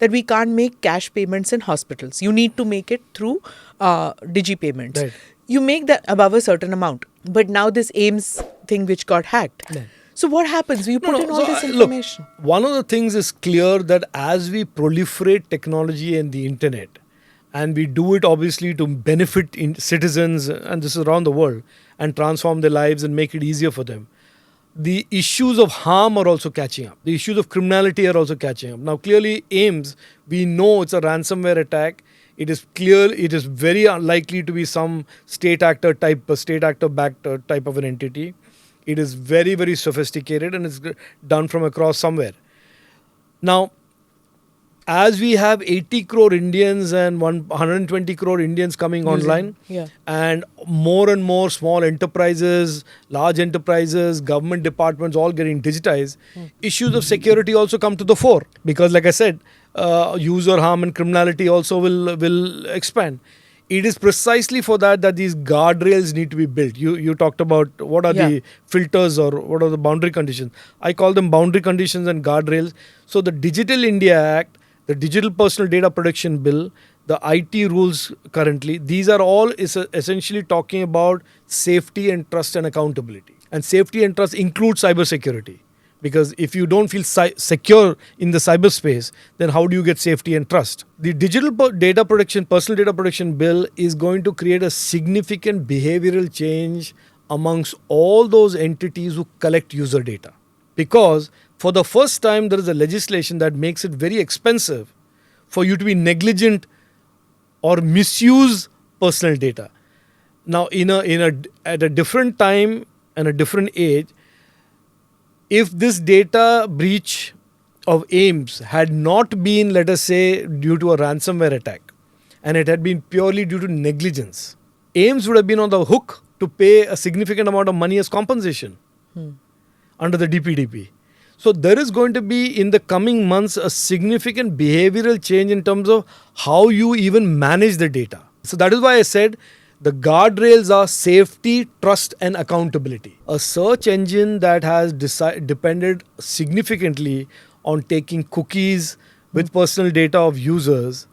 that we can't make cash payments in hospitals. You need to make it through digi payments. Right. You make that above a certain amount. But now this AIIMS thing which got hacked. Right. So what happens? You put in all this Look, information. one of the things is clear that as we proliferate technology and the internet, and we do it obviously to benefit citizens, and this is around the world, and transform their lives and make it easier for them, the issues of harm are also catching up. The issues of criminality are also catching up. Now, clearly, AIIMS, we know it's a ransomware attack. It is clear, it is very unlikely to be some state actor backed type of an entity. It is very, very sophisticated and it's done from across somewhere. Now, as we have 80 crore Indians and 120 crore Indians coming online, and more small enterprises, large enterprises, government departments all getting digitized, issues of security also come to the fore. Because like I said, user harm and criminality also will expand. It is precisely for that these guardrails need to be built. You talked about what are the filters or what are the boundary conditions. I call them boundary conditions and guardrails. So the Digital India Act, the Digital Personal Data Protection Bill, the IT rules currently, these are all essentially talking about safety and trust and accountability. And safety and trust includes cybersecurity. Because if you don't feel secure in the cyberspace, then how do you get safety and trust? The Digital Data Protection, Personal Data Protection Bill is going to create a significant behavioral change amongst all those entities who collect user data. Because for the first time, there is a legislation that makes it very expensive for you to be negligent or misuse personal data. Now, at a different time and a different age, if this data breach of AIIMS had not been, let us say, due to a ransomware attack, and it had been purely due to negligence, AIIMS would have been on the hook to pay a significant amount of money as compensation under the DPDP. So there is going to be, in the coming months, a significant behavioral change in terms of how you even manage the data. So that is why I said the guardrails are safety, trust and accountability. A search engine that has depended significantly on taking cookies with personal data of users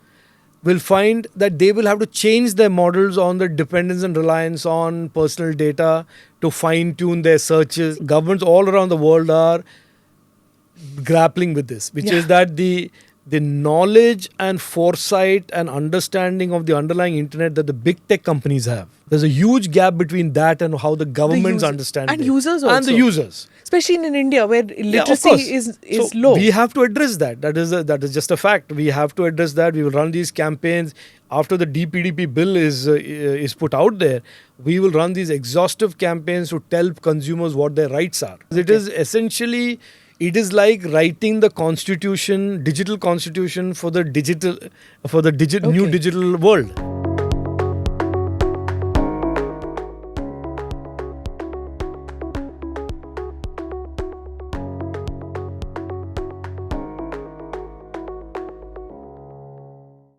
will find that they will have to change their models on the dependence and reliance on personal data to fine-tune their searches. Governments all around the world are grappling with this, which is that the knowledge and foresight and understanding of the underlying internet that the big tech companies have. There's a huge gap between that and how the governments understand and it. Users also. And the users. Especially in India where literacy is low. We have to address that. That is just a fact. We have to address that. We will run these campaigns. After the DPDP bill is put out there, we will run these exhaustive campaigns to tell consumers what their rights are. It is essentially... It is like writing the constitution, digital constitution for the new digital world.